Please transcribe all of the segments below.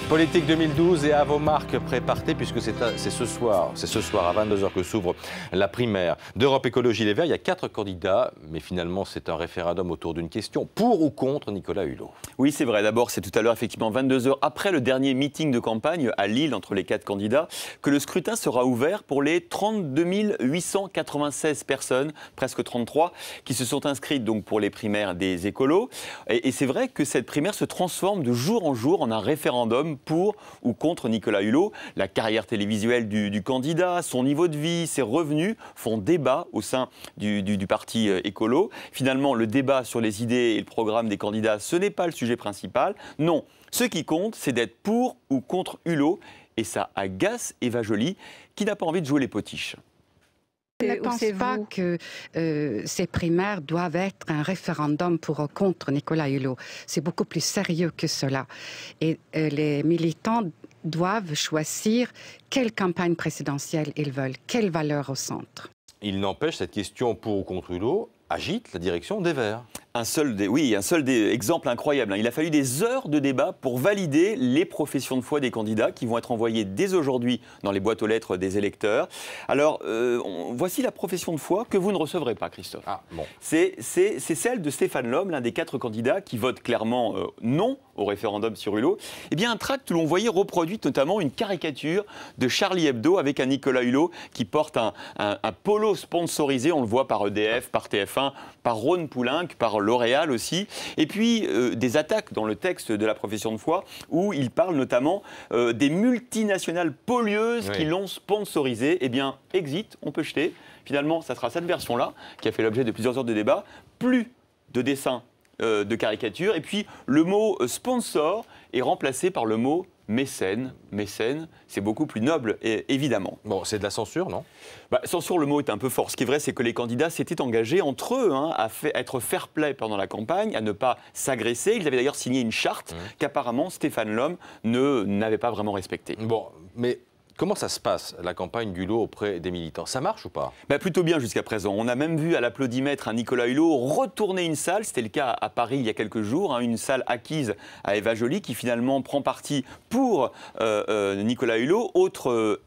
Politique 2012 et à vos marques, préparez puisque c'est ce soir à 22 h que s'ouvre la primaire d'Europe Écologie Les Verts. Il y a 4 candidats, mais finalement c'est un référendum autour d'une question, pour ou contre Nicolas Hulot. Oui, c'est vrai. D'abord, c'est tout à l'heure, effectivement, 22 h après le dernier meeting de campagne à Lille entre les 4 candidats, que le scrutin sera ouvert pour les 32 896 personnes, presque 33, qui se sont inscrites donc pour les primaires des écolos. Et c'est vrai que cette primaire se transforme de jour en jour en un référendum pour ou contre Nicolas Hulot. La carrière télévisuelle du candidat, son niveau de vie, ses revenus font débat au sein du parti écolo. Finalement, le débat sur les idées et le programme des candidats, ce n'est pas le sujet principal. Non, ce qui compte, c'est d'être pour ou contre Hulot. Et ça agace Eva Joly, qui n'a pas envie de jouer les potiches. Je ne pense pas que ces primaires doivent être un référendum pour ou contre Nicolas Hulot. C'est beaucoup plus sérieux que cela. Et les militants doivent choisir quelle campagne présidentielle ils veulent, quelle valeur au centre. Il n'empêche, cette question pour ou contre Hulot agite la direction des Verts. Un seul exemple incroyable. Il a fallu des heures de débat pour valider les professions de foi des candidats qui vont être envoyées dès aujourd'hui dans les boîtes aux lettres des électeurs. Alors, voici la profession de foi que vous ne recevrez pas, Christophe. Ah, bon. C'est celle de Stéphane Lhomme, l'un des 4 candidats qui vote clairement non au référendum sur Hulot. Eh bien, un tract où l'on voyait reproduite notamment une caricature de Charlie Hebdo avec un Nicolas Hulot qui porte un polo sponsorisé, on le voit par EDF, par TF1, par Rhône Poulenc, par L'Oréal aussi, et puis des attaques dans le texte de la profession de foi où il parle notamment des multinationales pollueuses qui l'ont sponsorisé. Eh bien, exit, on peut jeter. Finalement, ça sera cette version-là qui a fait l'objet de plusieurs heures de débat. Plus de dessins de caricature, et puis le mot sponsor est remplacé par le mot mécène. Mécène, c'est beaucoup plus noble, évidemment. Bon, c'est de la censure, non ? Censure, le mot est un peu fort. Ce qui est vrai, c'est que les candidats s'étaient engagés entre eux à être fair-play pendant la campagne, à ne pas s'agresser. Ils avaient d'ailleurs signé une charte qu'apparemment Stéphane Lhomme n'avait pas vraiment respectée. Bon, mais comment ça se passe, la campagne d'Hulot auprès des militants? Ça marche ou pas? Plutôt bien jusqu'à présent. On a même vu à l'applaudimètre un Nicolas Hulot retourner une salle. C'était le cas à Paris il y a quelques jours. Une salle acquise à Eva Joly qui finalement prend parti pour Nicolas Hulot. Autre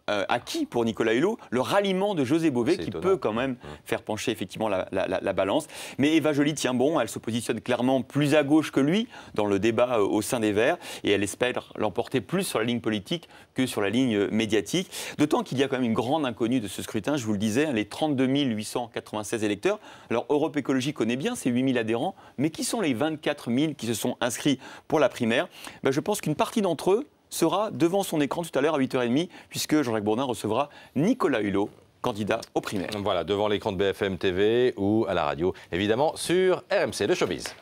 acquis pour Nicolas Hulot, le ralliement de José Bové qui peut quand même faire pencher effectivement la balance. Mais Eva Joly tient bon, elle se positionne clairement plus à gauche que lui dans le débat au sein des Verts et elle espère l'emporter plus sur la ligne politique que sur la ligne médiatique. D'autant qu'il y a quand même une grande inconnue de ce scrutin, je vous le disais, les 32 896 électeurs. Alors Europe Écologie connaît bien ces 8 000 adhérents, mais qui sont les 24 000 qui se sont inscrits pour la primaire? Je pense qu'une partie d'entre eux sera devant son écran tout à l'heure à 8 h 30, puisque Jean-Jacques Bourdin recevra Nicolas Hulot, candidat aux primaires. Voilà, devant l'écran de BFM TV ou à la radio, évidemment sur RMC, le showbiz.